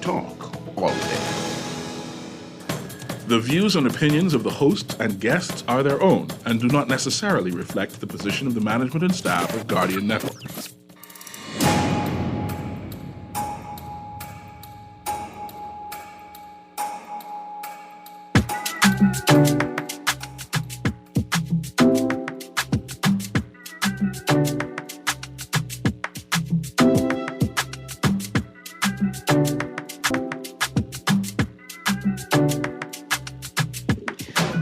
talk all day. The views and opinions of the hosts and guests are their own and do not necessarily reflect the position of the management and staff of Guardian Network.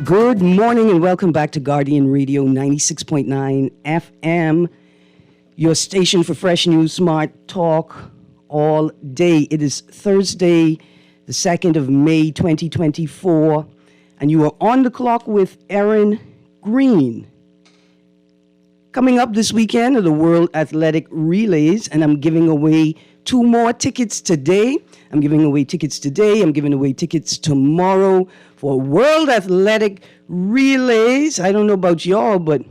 Good morning and welcome back to Guardian Radio 96.9 FM, your station for fresh news, smart talk all day. It is Thursday, the 2nd of May, 2024, and you are on the clock with Erin Greene. Coming up this weekend are the World Athletic Relays, and I'm giving away 2 more tickets today. I'm giving away tickets tomorrow for World Athletic Relays. I don't know about y'all, but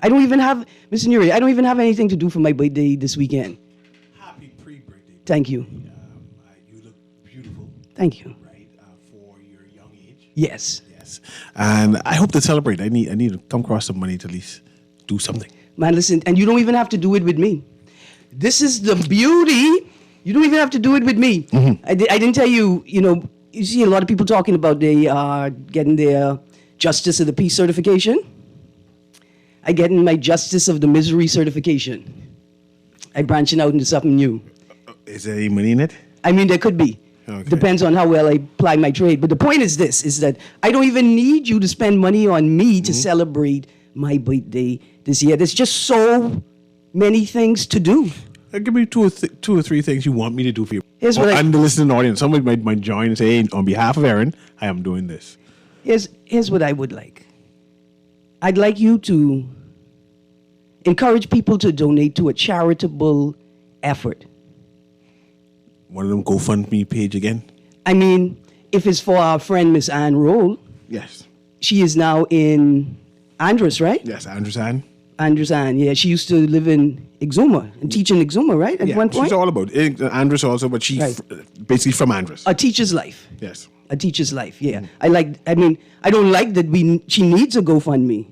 I don't even have, Mr. Nuri, I don't even have anything to do for my birthday this weekend. Happy pre-birthday. Thank you. You look beautiful. Thank you. Right, for your young age. Yes. Yes. And I hope to celebrate. I need to come across some money to at least do something. Man, listen, and you don't even have to do it with me. This is the beauty. You don't even have to do it with me. Mm-hmm. I didn't tell you, you see a lot of people talking about they are getting their Justice of the Peace certification. I getting my Justice of the Misery certification. I'm branching out into something new. Is there any money in it? I mean, there could be. Okay. Depends on how well I apply my trade. But the point is this, is that I don't even need you to spend money on me to celebrate my birthday this year. There's just so many things to do. Give me two or three things you want me to do for you. Here's what and the listening audience. Somebody might join and say, hey, on behalf of Erin, I am doing this. Here's what I would like. I'd like you to encourage people to donate to a charitable effort. One of them GoFundMe page again? I mean, if it's for our friend Miss Ann Roll. Yes. She is now in Andros, right? Yes, Andros Ann. Andros Ann, yeah. She used to live in Exuma and teach in Exuma, right? At one point? She's all about it. Andros also, but she's basically from Andros. A teacher's life. Yes. A teacher's life, yeah. I don't like that she needs a GoFundMe.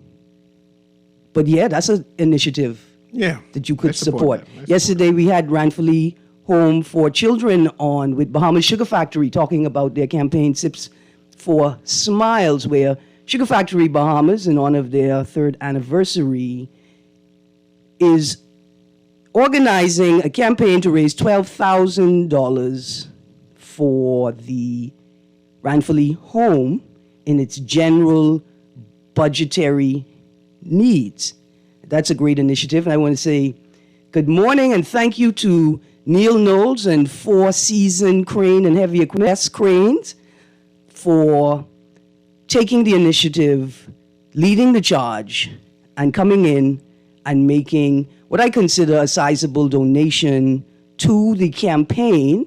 But yeah, that's an initiative that you could support. Yesterday we had Ranfully Home for Children on with Bahamas Sugar Factory talking about their campaign Sips for Smiles, where Sugar Factory Bahamas, in honor of their 3rd anniversary, is organizing a campaign to raise $12,000 for the Ranfully Home in its general budgetary needs. That's a great initiative, and I want to say good morning and thank you to Neil Knowles and Four Season Crane and Heavy Equipment Cranes for taking the initiative, leading the charge, and coming in and making what I consider a sizable donation to the campaign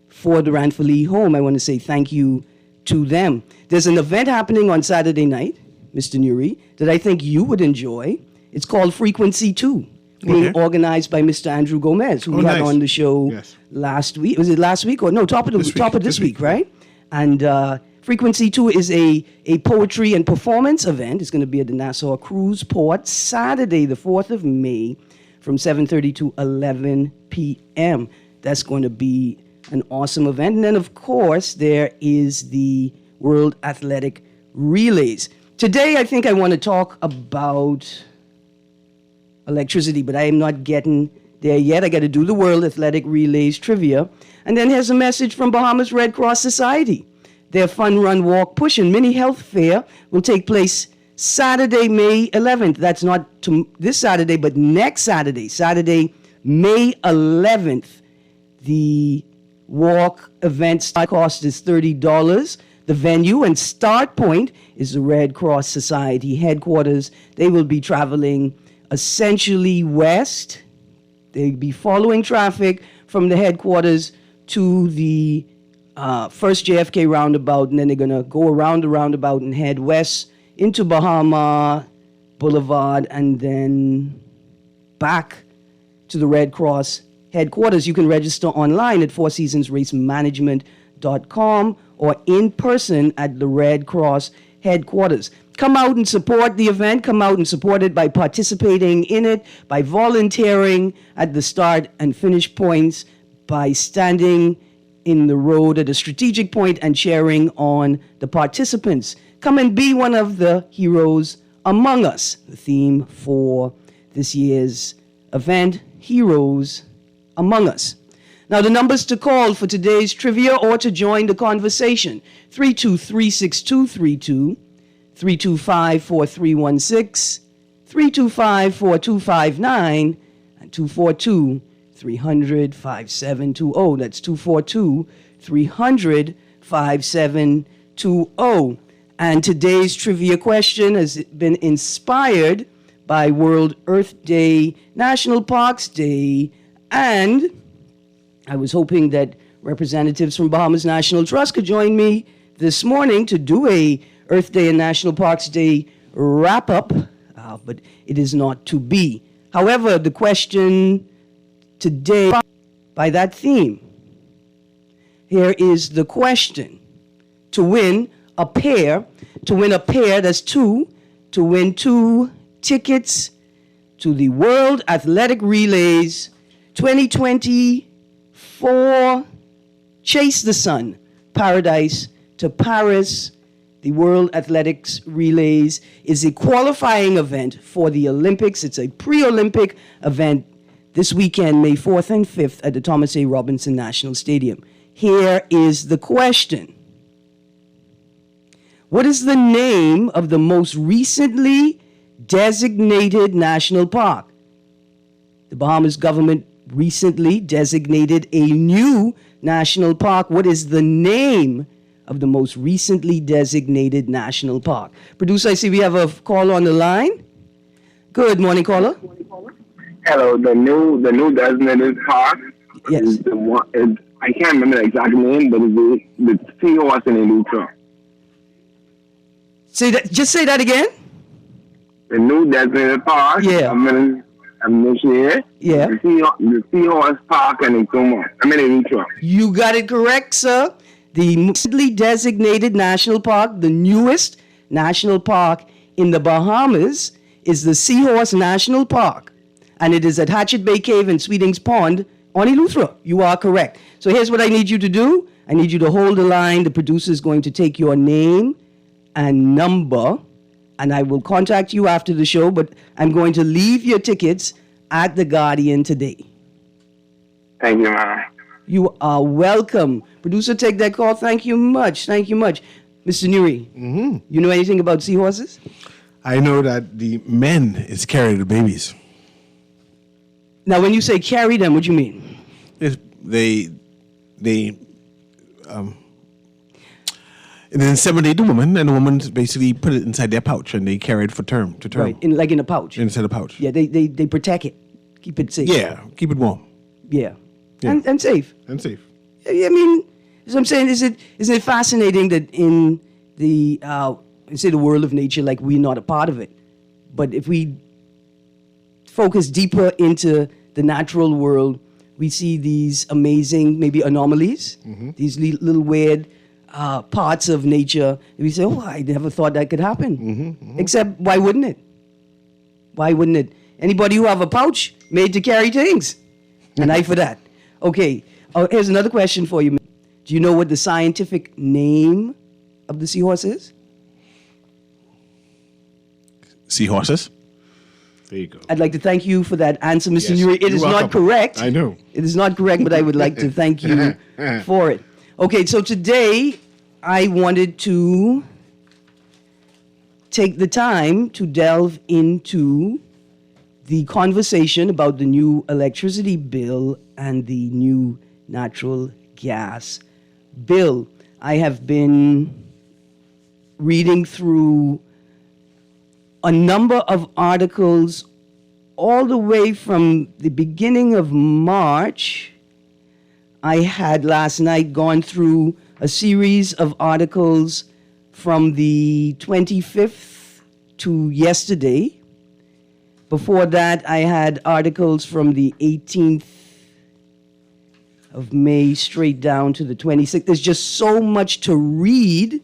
for the Ranfully Home. I want to say thank you to them. There's an event happening on Saturday night, Mr. Nuri, that I think you would enjoy. It's called Frequency 2, being organized by Mr. Andrew Gomez, who we had on the show last week. Was it last week? Or no, top of this week, right? And Frequency 2 is a poetry and performance event. It's going to be at the Nassau Cruise Port Saturday, the 4th of May, from 7:30 to 11 p.m. That's going to be an awesome event. And then, of course, there is the World Athletic Relays. Today, I think I want to talk about electricity, but I am not getting there yet. I got to do the World Athletic Relays trivia. And then here's a message from Bahamas Red Cross Society. Their Fun Run Walk Push and Mini Health Fair will take place Saturday, May 11th. That's not this Saturday, but next Saturday, May 11th. The walk event start cost is $30. The venue and start point is the Red Cross Society headquarters. They will be traveling essentially west. They'll be following traffic from the headquarters to the first JFK roundabout, and then they're going to go around the roundabout and head west into Bahama Boulevard and then back to the Red Cross headquarters. You can register online at fourseasonsracemanagement.com or in person at the Red Cross headquarters. Come out and support the event. Come out and support it by participating in it, by volunteering at the start and finish points, by standing in the road at a strategic point and cheering on the participants. Come and be one of the heroes among us. The theme for this year's event, Heroes Among Us. Now, the numbers to call for today's trivia or to join the conversation: 323-6232, 325-4316, 325-4259, and 242-300-5720. That's 242-300-5720. And today's trivia question has been inspired by World Earth Day, National Parks Day, and I was hoping that representatives from Bahamas National Trust could join me this morning to do a Earth Day and National Parks Day wrap-up, but it is not to be. However, the question today by that theme. Here is the question. To win a pair, that's two, to win 2 tickets to the World Athletic Relays 2024 Chase the Sun, Paradise to Paris. The World Athletics Relays is a qualifying event for the Olympics. It's a pre-Olympic event this weekend, May 4th and 5th at the Thomas A. Robinson National Stadium. Here is the question. What is the name of the most recently designated national park? The Bahamas government recently designated a new national park. What is the name of the most recently designated national park? Producer, I see we have a call on the line. Good morning, caller. Hello, the new designated park. Yes. Is the one, I can't remember the exact name, but it's the seahorse in Eleuthera. Just say that again. The new designated park. Yeah. I'm here. Yeah. The seahorse park in Eleuthera. You got it correct, sir. The recently designated national park, the newest national park in the Bahamas, is the Seahorse National Park. And it is at Hatchet Bay Cave and Sweetings Pond on Eleuthera. You are correct. So here's what I need you to do. I need you to hold the line. The producer is going to take your name and number, and I will contact you after the show, but I'm going to leave your tickets at the Guardian today. Thank you, man. You are welcome. Producer, take that call. Thank you much. Thank you much. Mr. Nuri, you know anything about seahorses? I know that the men is carry the babies. Now, when you say carry them, what do you mean? They inseminate the woman, and the woman basically put it inside their pouch, and they carry it for term to term. Right, in a pouch. Inside a pouch. Yeah, they protect it, keep it safe. Yeah, keep it warm. Yeah, Yeah. And safe. And safe. I mean, as I'm saying, isn't it fascinating that in the the world of nature, like we're not a part of it, but if we focus deeper into the natural world, we see these amazing maybe anomalies, these little weird parts of nature. And we say, oh, I never thought that could happen. Except, why wouldn't it? Why wouldn't it? Anybody who have a pouch made to carry things? An eye for that. Okay, here's another question for you. Do you know what the scientific name of the seahorse is? Seahorses. There you go. I'd like to thank you for that answer, Mr. Yes, Nuri. It you're is welcome. not correct. I know. It is not correct, but I would like to thank you for it. Okay, so today I wanted to take the time to delve into the conversation about the new electricity bill and the new natural gas bill. I have been reading through a number of articles all the way from the beginning of March. I had last night gone through a series of articles from the 25th to yesterday. Before that, I had articles from the 18th of May straight down to the 26th. There's just so much to read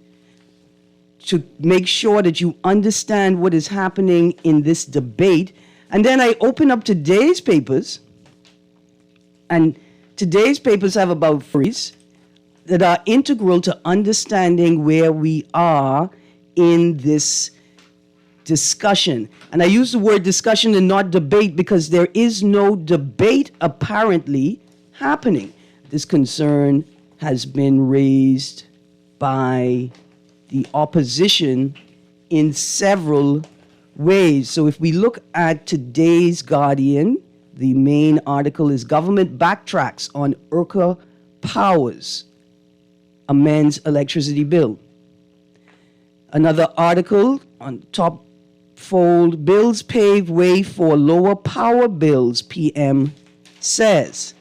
to make sure that you understand what is happening in this debate. And then I open up today's papers, and today's papers have about phrase that are integral to understanding where we are in this discussion. And I use the word discussion and not debate because there is no debate apparently happening. This concern has been raised by the opposition in several ways. So if we look at today's Guardian, the main article is Government Backtracks on Urca Powers Amends Electricity Bill. Another article on top fold, Bills pave way for lower power bills, PM says.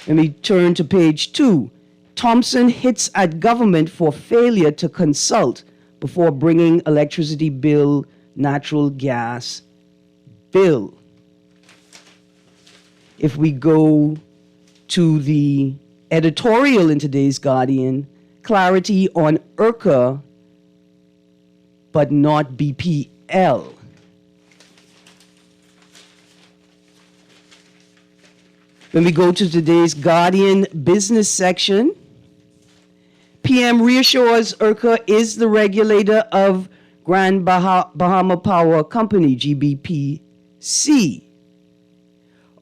Let me turn to page 2. Thompson hits at government for failure to consult before bringing electricity bill, natural gas bill. If we go to the editorial in today's Guardian, clarity on Urca, but not BPL. When we go to today's Guardian business section, PM reassures Urca is the regulator of Grand Bahama Power Company, GBPC.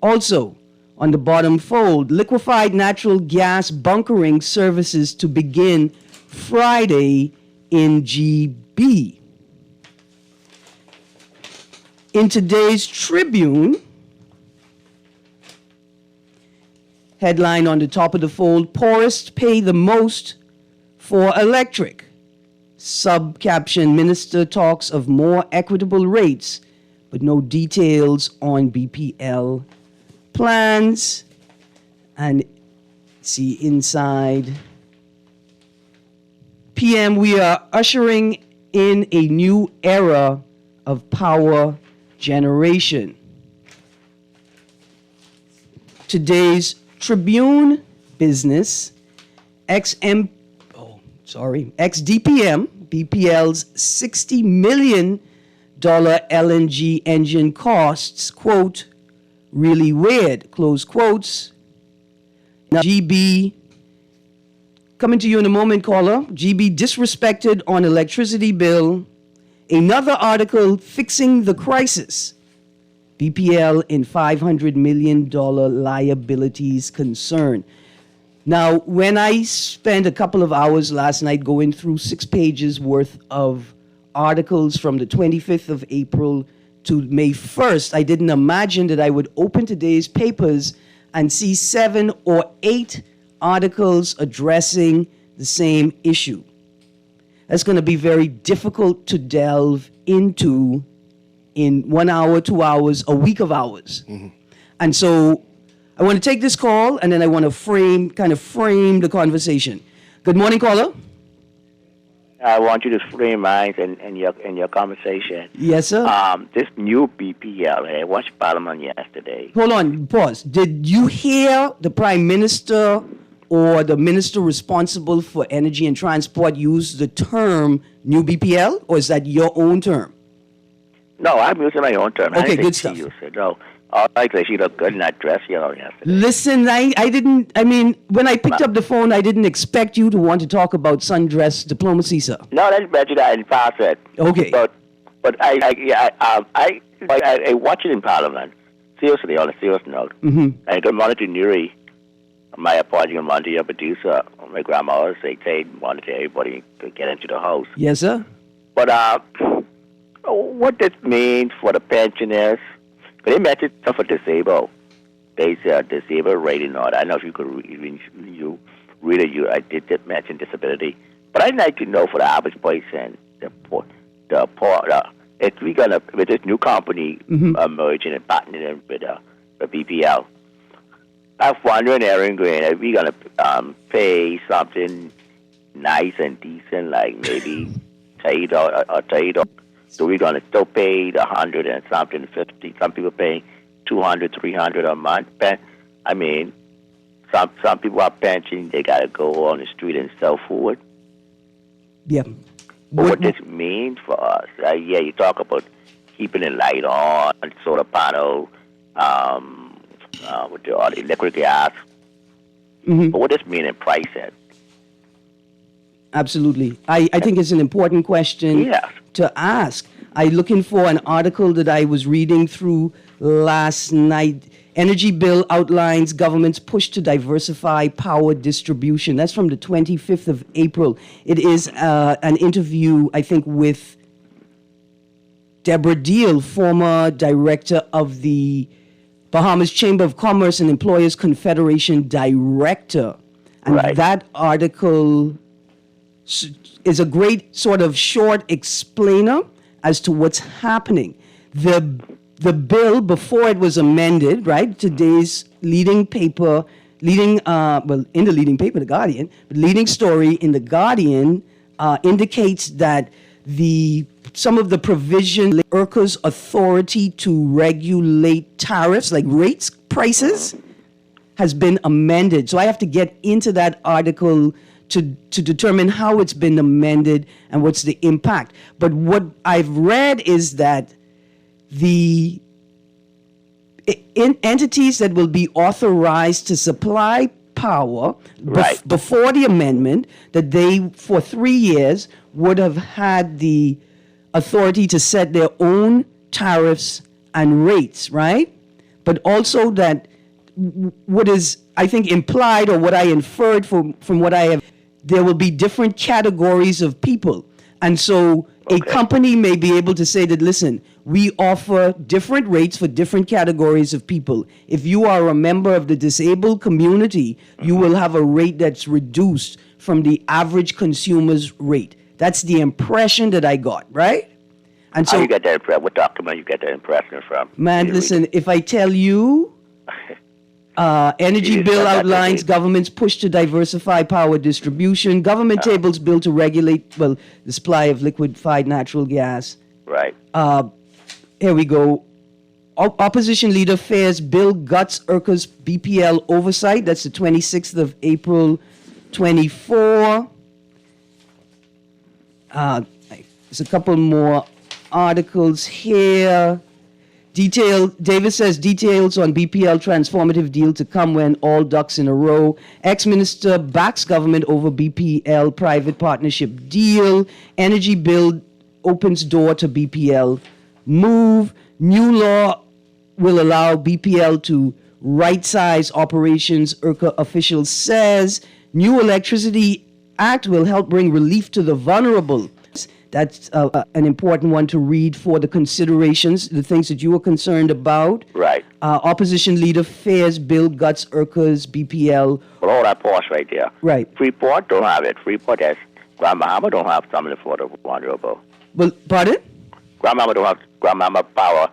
Also, on the bottom fold, liquefied natural gas bunkering services to begin Friday in GB. In today's Tribune, headline on the top of the fold, poorest pay the most for electric. Subcaption, Minister talks of more equitable rates, but no details on BPL plans. And see inside, PM, we are ushering in a new era of power generation. Today's Tribune business, ex-DPM, BPL's $60 million LNG engine costs, quote, really weird, close quotes. Now, GB, coming to you in a moment, caller. GB disrespected on electricity bill. Another article, fixing the crisis. BPL in $500 million liabilities concern. Now, when I spent a couple of hours last night going through 6 pages worth of articles from the 25th of April to May 1st, I didn't imagine that I would open today's papers and see 7 or 8 articles addressing the same issue. That's going to be very difficult to delve into in 1 hour, 2 hours, a week of hours. Mm-hmm. And so I want to take this call, and then I want to frame the conversation. Good morning, caller. I want you to frame mine in your conversation. Yes, sir. This new BPL, I watched Parliament yesterday. Hold on, pause. Did you hear the Prime Minister or the Minister responsible for Energy and Transport use the term new BPL, or is that your own term? No, I'm using my own term. Okay, good stuff. No, all right, she looked good in that dress yesterday. Listen, when I picked up the phone, I didn't expect you to want to talk about sundress diplomacy, sir. No, that's better that I didn't pass it. Okay. But I watch it in Parliament, seriously, on a serious note. Mm-hmm. I don't monitor Nuri, my apology, and monitor your producer. My grandma always say, monitor everybody to get into the house. Yes, sir. But what this means for the pensioners, they mentioned stuff for disabled. They said disabled rating order. I don't know if you could read it. I did mention disability. But I'd like to know for the average person, the poor, if we're going to, with this new company merging and partnering with the BPL, I'm wondering, Erin Greene, if we're going to pay something nice and decent, like maybe $30 or $30. So we're going to still pay the 100 and something, 50. Some people paying $200, $300 a month. But, I mean, Some people are pensioning. They got to go on the street and sell food. Yeah. But what this means for us, yeah, you talk about keeping the light on, solar panel, with the electric gas. Mm-hmm. But what does this mean in pricing? Absolutely. I think it's an important question to ask. I'm looking for an article that I was reading through last night. Energy bill outlines government's push to diversify power distribution. That's from the 25th of April. It is an interview, I think, with Deborah Deal, former director of the Bahamas Chamber of Commerce and Employers Confederation director. And that article is a great sort of short explainer as to what's happening. The bill, before it was amended, right, today's leading paper, in the leading paper, The Guardian, but leading story in The Guardian indicates that some of the provision, IRCA's authority to regulate tariffs, like rates, prices, has been amended. So I have to get into that article to determine how it's been amended and what's the impact. But what I've read is that the entities that will be authorized to supply power before the amendment, that they, for 3 years, would have had the authority to set their own tariffs and rates, right? But also that what is, I think, implied, or what I inferred from what I have, there will be different categories of people. And so a company may be able to say that, listen, we offer different rates for different categories of people. If you are a member of the disabled community, you will have a rate that's reduced from the average consumer's rate. That's the impression that I got, right? And so, how you get that impression? What document you get that impression from? Man, listen, if I tell you, energy bill outlines government's push to diversify power distribution. Government tables bill to regulate, the supply of liquefied natural gas. Right. Here we go. Opposition leader fears bill guts IRCA's BPL oversight. That's the 26th of April, 24. There's a couple more articles here. Davis says details on BPL transformative deal to come when all ducks in a row. Ex-minister backs government over BPL private partnership deal. Energy bill opens door to BPL move. New law will allow BPL to right-size operations, IRCA official says. New Electricity Act will help bring relief to the vulnerable. That's an important one to read for the considerations, the things that you were concerned about. Right. Opposition leader fears bill guts IRCA's BPL. Well, all that pause right there. Right. Freeport don't have it. Freeport has. Grand Bahama don't have something for the vulnerable. Well, pardon? Grand Bahama Power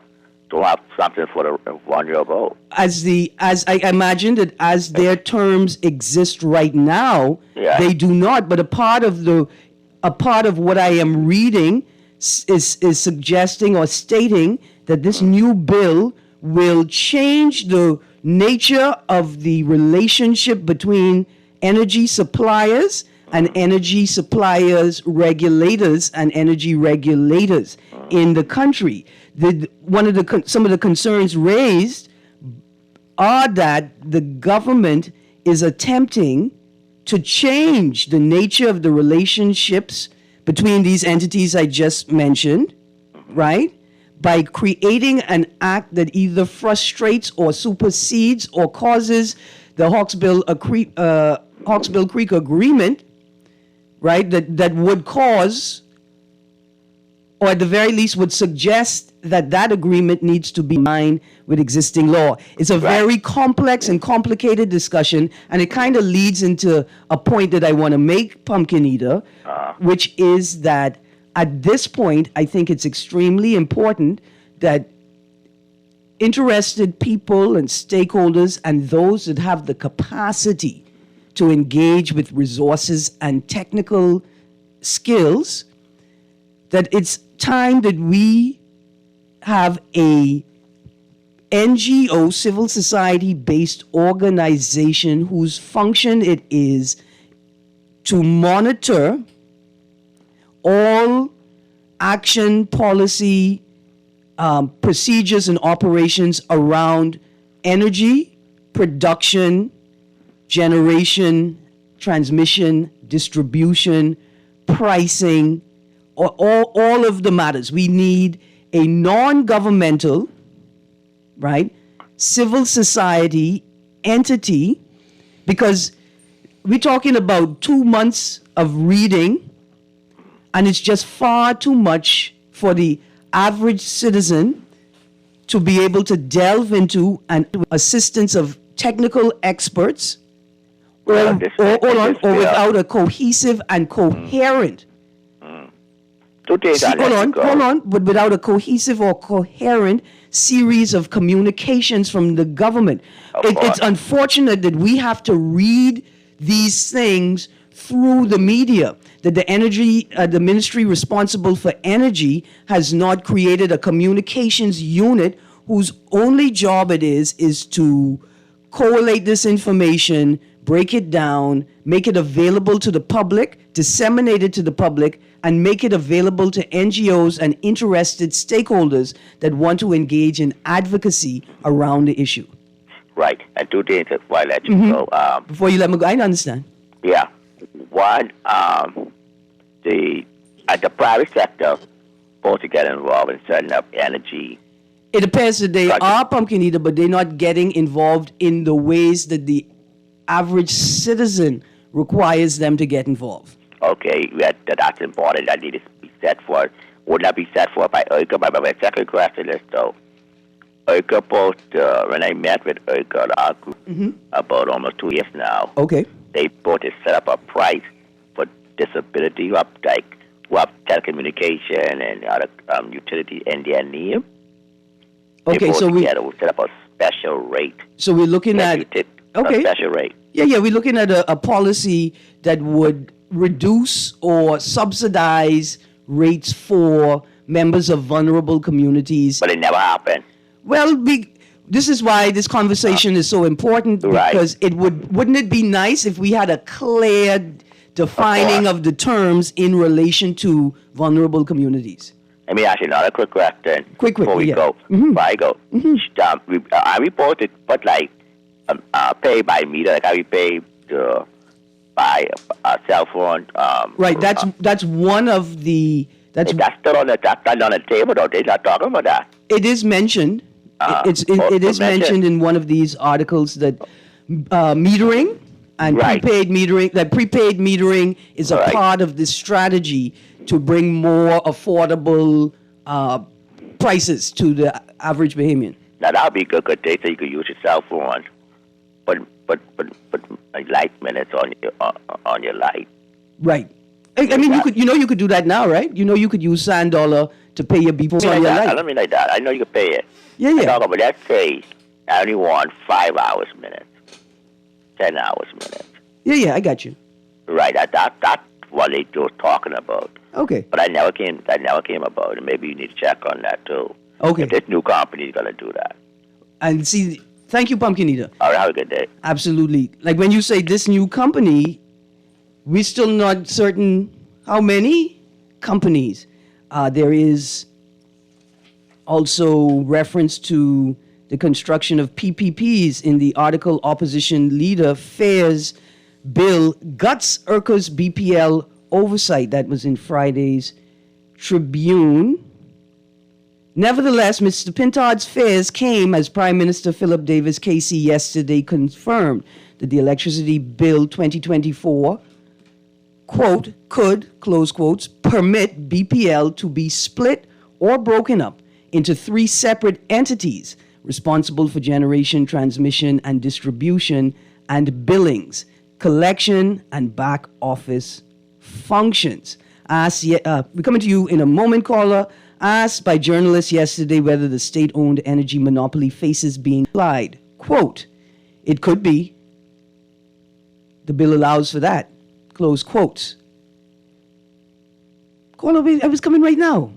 don't have something for the vulnerable. As I imagine that as their terms exist right now, they do not. But a part of what I am reading is suggesting or stating that this new bill will change the nature of the relationship between energy suppliers and energy suppliers regulators and energy regulators in the country. Some of the concerns raised are that the government is attempting to change the nature of the relationships between these entities I just mentioned, right? By creating an act that either frustrates or supersedes or causes the Hawksbill Creek Agreement, right? That would cause, or at the very least would suggest that agreement needs to be in line with existing law. It's a very complex and complicated discussion, and it kind of leads into a point that I want to make, Pumpkin Eater, which is that at this point, I think it's extremely important that interested people and stakeholders and those that have the capacity to engage with resources and technical skills, that it's time that we have a NGO, civil society-based organization whose function it is to monitor all action, policy, procedures, and operations around energy, production, generation, transmission, distribution, pricing, or all of the matters. We need a non-governmental, right, civil society entity, because we're talking about 2 months of reading, and it's just far too much for the average citizen to be able to delve into, and assistance of technical experts, or without a cohesive and coherent. Two things I let you go. Hold on, but without a cohesive or coherent series of communications from the government. It's unfortunate that we have to read these things through the media, that the ministry responsible for energy has not created a communications unit whose only job it is to collate this information, break it down, make it available to the public, disseminate it to the public, and make it available to NGOs and interested stakeholders that want to engage in advocacy around the issue. Right. And two things before I let you go. Before you let me go, I understand. Yeah. One, the private sector supposed to get involved in setting up energy. It appears that they are pumpkin eater, but they're not getting involved in the ways that the average citizen requires them to get involved. Okay, that's important. That needs to be set for. Would not be set for by ERCA. But my second question is though, ERCA when I met with ERCA, our group, about almost 2 years now. Okay. They both set up a price for disability who have telecommunication and other utility in their name. Okay, so we set up a special rate. So we're looking at a special rate. Yeah, we're looking at a policy that would reduce or subsidize rates for members of vulnerable communities. But it never happened. Well, this is why this conversation is so important, because wouldn't it be nice if we had a clear defining of the terms in relation to vulnerable communities? Let me ask you another quick question. Before we go. Before I go. I reported, but like pay by meter, like I pay by a cell phone. Right. That's one of the. That's still on the table, though. They're not talking about that. It is mentioned. It is mentioned in one of these articles that metering and prepaid metering is a part of this strategy to bring more affordable prices to the average Bahamian. Now that would be good day, so you could use your cell phone, but light minutes on your light. Right. I mean, you could do that now, right? You could use $100 to pay your bills on your light. I don't mean like that. I know you can pay it. Yeah. But let's say I only want 5 hours minutes, 10 hours minutes. Yeah, I got you. Right. That's what they were talking about. Okay. But I never came about it. Maybe you need to check on that too. Okay. If this new company is gonna do that. And see, thank you, Pumpkin Eater. All right, have a good day. Absolutely. Like when you say this new company, we're still not certain how many companies. There is also reference to the construction of PPPs in the article. Opposition leader fears bill guts ERCA's BPL oversight. That was in Friday's Tribune. Nevertheless, Mr. Pintard's fears came as Prime Minister Philip Davis Casey yesterday confirmed that the electricity bill 2024, quote, could, close quotes, permit BPL to be split or broken up into 3 separate entities responsible for generation, transmission, and distribution, and billings, collection, and back office functions. We're coming to you in a moment, caller. Asked by journalists yesterday whether the state-owned energy monopoly faces being applied. Quote, it could be. The bill allows for that. Close quotes. Caller, I was coming right now.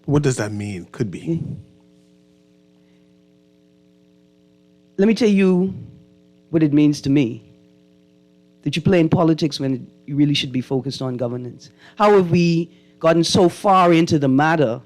What does that mean? Could be. let me tell you what it means to me. That you play in politics when you really should be focused on governance. How have we gotten so far into the matter?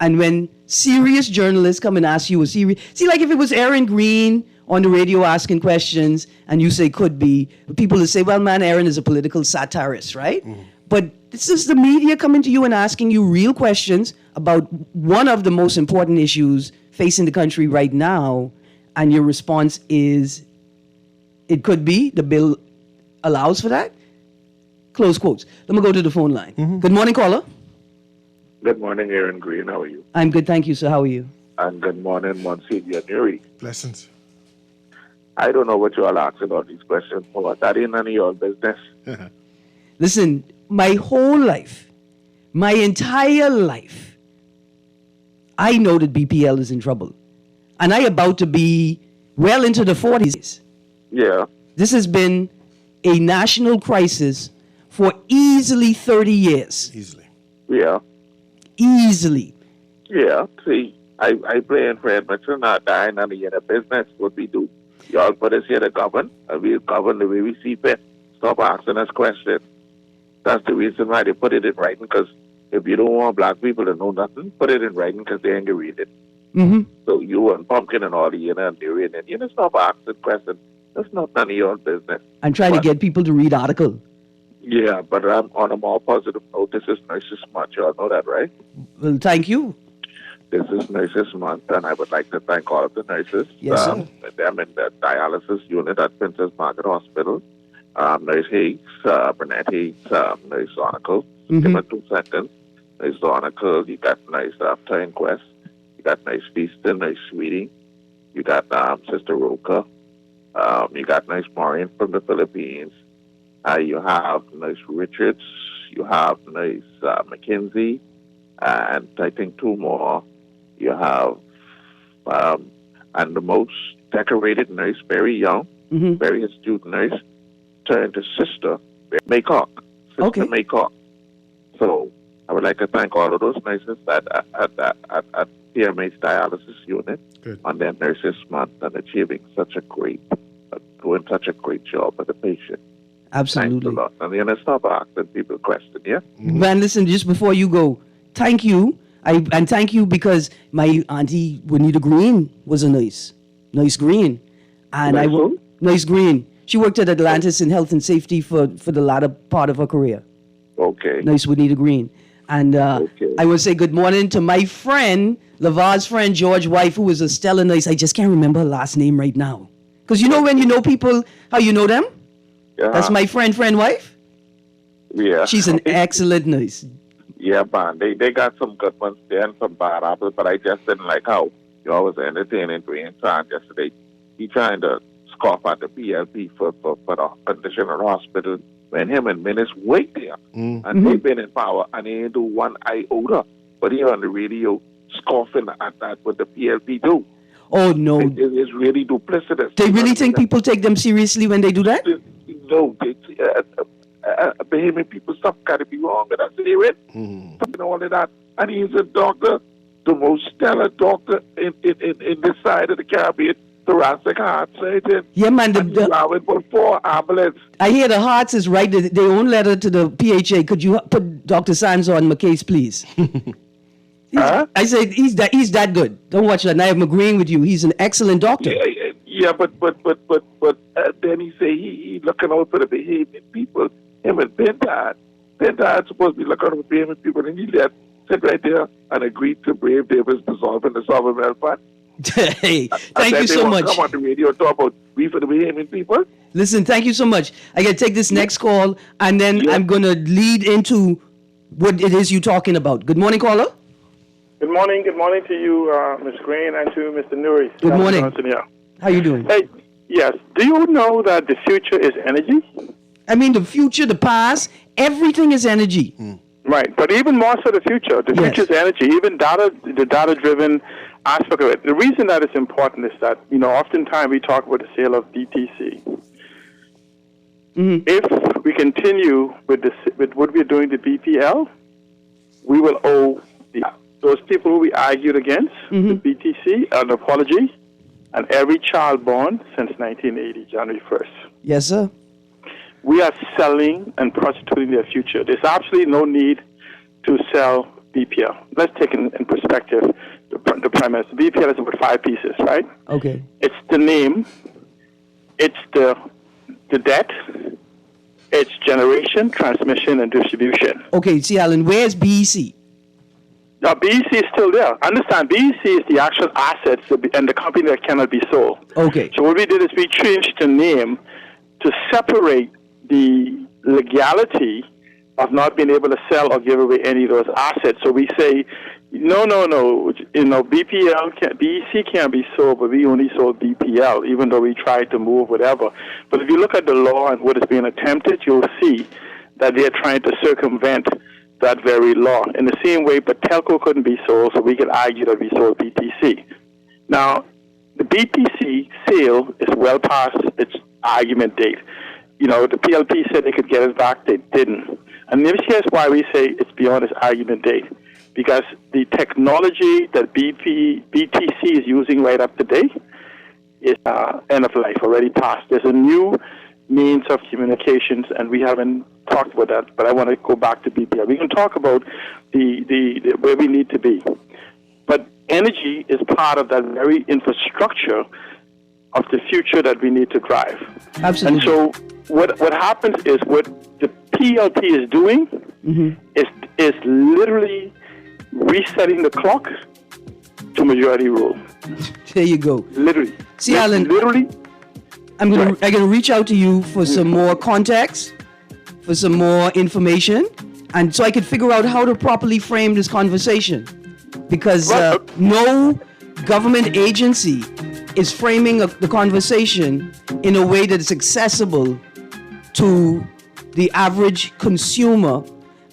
And when serious journalists come and ask you a serious... See, like if it was Erin Greene on the radio asking questions and you say could be, people would say, well, man, Erin is a political satirist, right? But this is the media coming to you and asking you real questions about one of the most important issues facing the country right now, and your response is, it could be, the bill allows for that? Close quotes. Let me go to the phone line. Good morning, caller. Good morning, Erin Greene. How are you? I'm good, thank you, sir. How are you? And good morning, Monsignor Nuri. Blessings. I don't know what you all ask about these questions for. That ain't none of your business. Listen, my whole life, my entire life, I know that BPL is in trouble. And I about to be well into the 40s. Yeah. This has been a national crisis for easily 30 years. Easily. Yeah. Easily. Yeah. See, I play in Fred Mitchell, not dying none of your business. What we do. Y'all put us here to govern, and we'll govern the way we see fit. Stop asking us questions. That's the reason why they put it in writing, because if you don't want black people to know nothing, put it in writing because they ain't going to read it. So you and Pumpkin and all the and Durian, and stop asking questions. That's not none of your business. I'm trying to get people to read article. Yeah, but I'm on a more positive note. This is Nurses Month. You all know that, right? Well, thank you. This is Nurses Month, and I would like to thank all of the nurses. Yes, sir. Them in the dialysis unit at Princess Margaret Hospital. Nurse Higgs, Burnett Higgs, Nurse Zornicle. Give me 2 seconds. Nurse Zornicle, you got Nurse Turnquest. You got Nurse Feaston, Nurse Sweeting. You got Sister Roca. You got Nurse Maureen from the Philippines. You have Nurse Richards. You have Nurse McKinsey. And I think 2 more. You have, and the most decorated nurse, very young, very astute nurse, turned to Sister Maycock. Sister Maycock. So I would like to thank all of those nurses at PMA's dialysis unit on their Nurses Month and achieving doing such a great job for the patient. Absolutely. Thanks a lot. And then stop asking people questions, yeah? Man, listen, just before you go, thank you. And thank you because my auntie Juanita Greene was a nurse Greene. And Nurse Greene. She worked at Atlantis in health and safety for the latter part of her career. Okay. Nurse Juanita Greene. And I would say good morning to my friend, Lavar's friend, George Wife, who was a stellar nurse. I just can't remember her last name right now. Because you know when you know people, how you know them? Yeah. That's my friend wife. Yeah. She's an excellent nurse. Yeah, man. They got some good ones there and some bad apples, but I just didn't like how you always entertaining Dwayne Tran yesterday. He trying to scoff at the PLP for the condition of the hospital when him and Menace wait there. And they've been in power and they ain't do one iota. But he on the radio scoffing at that what the PLP do. Oh, no. It's really duplicitous. They really think people take them seriously when they do that? No, Bahamian people, stuff got to be wrong with us, and all of that. And he's a doctor, the most stellar doctor in this side of the Caribbean, thoracic heart surgeon. Yeah, man. For 4 ambulances. I hear the Hearts is right. Their own letter to the PHA. Could you put Dr. Sands on my case, please? I said he's that good. Don't watch that. And I'm agreeing with you. He's an excellent doctor. Yeah, but then he say he looking out for the Bahamian people. Him and Pentad's supposed to be looking out for Bahamian people, and he left, sit right there, and agreed to brave Davis dissolving the sovereign fund. Hey, thank you so much. Come on the radio and talk about we for the Bahamian people. Listen, thank you so much. I got to take this next call, and then I'm going to lead into what it is you're talking about. Good morning, caller. Good morning. Good morning to you, Ms. Greene, and to Mr. Nuri. Good morning. How you doing? Hey, yes. Do you know that the future is energy? I mean, the future, the past, everything is energy. Right, but even more so the future. The future is energy, even the data-driven aspect of it. The reason that it's important is that, oftentimes we talk about the sale of DTC. If we continue with what we're doing to BPL, we will owe those people who we argued against, the BTC, an apology. and every child born since 1980, January 1st. Yes, sir. We are selling and prostituting their future. There's absolutely no need to sell BPL. Let's take in perspective the premise. BPL is about 5 pieces, right? Okay. It's the name, it's the debt, it's generation, transmission, and distribution. Okay, see, Alan, where's BEC? Now, BEC is still there. Understand, BEC is the actual assets and the company that cannot be sold. Okay. So what we did is we changed the name to separate the legality of not being able to sell or give away any of those assets. So we say, no, BEC can't be sold, but we only sold BPL, even though we tried to move whatever. But if you look at the law and what is being attempted, you'll see that they're trying to circumvent that very law. In the same way, but Telco couldn't be sold, so we could argue that we sold BTC. Now, the BTC sale is well past its argument date. The PLP said they could get it back, they didn't. And here's why we say it's beyond its argument date. Because the technology that BTC is using right up to date is end of life, already passed. There's a new means of communications, and we haven't talked about that, but I want to go back to BPL. We can talk about the where we need to be. But energy is part of that very infrastructure of the future that we need to drive. Absolutely. And so what happens is what the PLP is doing is literally resetting the clock to majority rule. There you go. Literally. See, Alan, literally. I'm gonna reach out to you for some more context, for some more information, and so I could figure out how to properly frame this conversation. Because no government agency is framing the conversation in a way that is accessible to the average consumer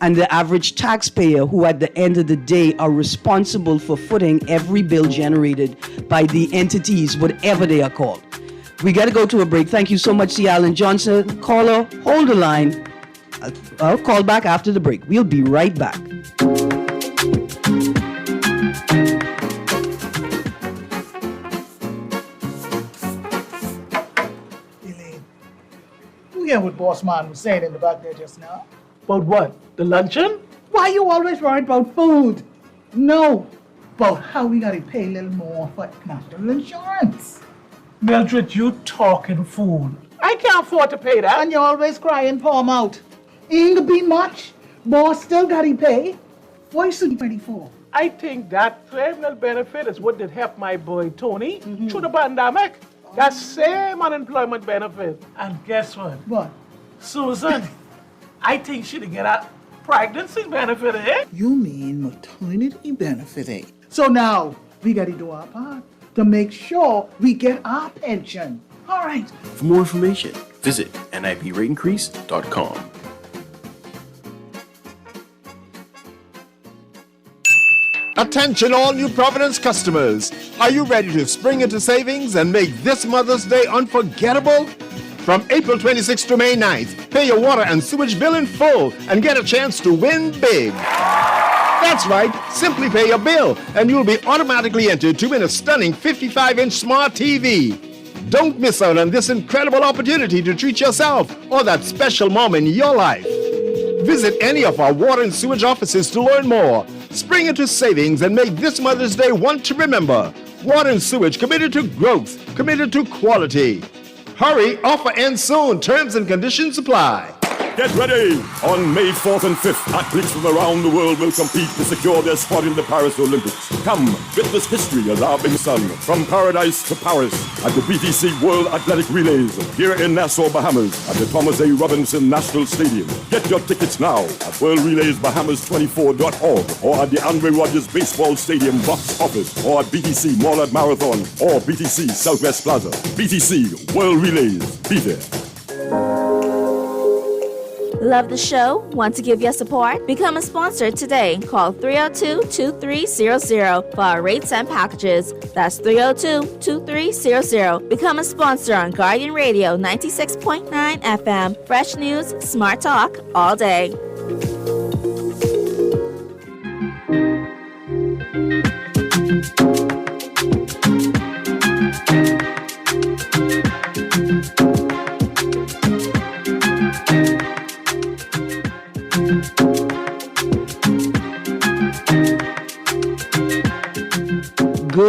and the average taxpayer, who at the end of the day are responsible for footing every bill generated by the entities, whatever they are called. We got to go to a break. Thank you so much, C. Alan Johnson. Caller, hold the line. I'll call back after the break. We'll be right back. Elaine, you hear what Boss Man was saying in the back there just now? About what? The luncheon? Why you always worried about food? No, about how we gotta pay a little more for national insurance. Mildred, you talking fool. I can't afford to pay that. And you always crying, poor mouth. Ain't gonna be much. Boss still gotta pay. Why should he pay for? I think that terminal benefit is what did help my boy Tony through the pandemic. That same unemployment benefit. And guess what? What? Susan, I think she'd get a pregnancy benefit, eh? You mean maternity benefit, eh? So now, we gotta do our part to make sure we get our pension. All right. For more information, visit nibratencrease.com. Attention all New Providence customers. Are you ready to spring into savings and make this Mother's Day unforgettable? From April 26th to May 9th, pay your water and sewage bill in full and get a chance to win big. That's right, simply pay your bill and you'll be automatically entered to win a stunning 55-inch smart TV. Don't miss out on this incredible opportunity to treat yourself or that special mom in your life. Visit any of our water and sewage offices to learn more. Spring into savings and make this Mother's Day one to remember. Water and sewage committed to growth, committed to quality. Hurry, offer ends soon. Terms and conditions apply. Get ready! On May 4th and 5th, athletes from around the world will compete to secure their spot in the Paris Olympics. Come, witness history as our big son, from paradise to Paris, at the BTC World Athletic Relays, here in Nassau, Bahamas, at the Thomas A. Robinson National Stadium. Get your tickets now at worldrelaysbahamas24.org or at the Andre Rogers Baseball Stadium box office or at BTC Mall at Marathon or BTC Southwest Plaza. BTC World Relays. Be there. Love the show? Want to give your support? Become a sponsor today. Call 302-2300 for our rates and packages. That's 302-2300. Become a sponsor on Guardian Radio 96.9 FM. Fresh news, smart talk, all day.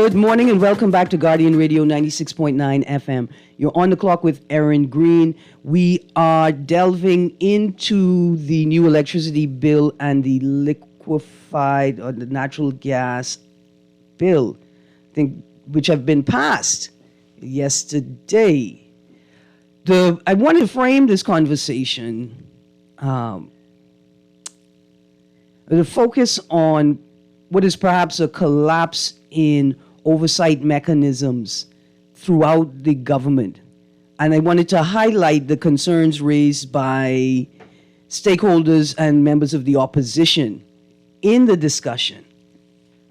Good morning and welcome back to Guardian Radio 96.9 FM. You're on the clock with Erin Greene. We are delving into the new electricity bill and the liquefied or the natural gas bill, which have been passed yesterday. I want to frame this conversation the focus on what is perhaps a collapse in oversight mechanisms throughout the government. And I wanted to highlight the concerns raised by stakeholders and members of the opposition in the discussion.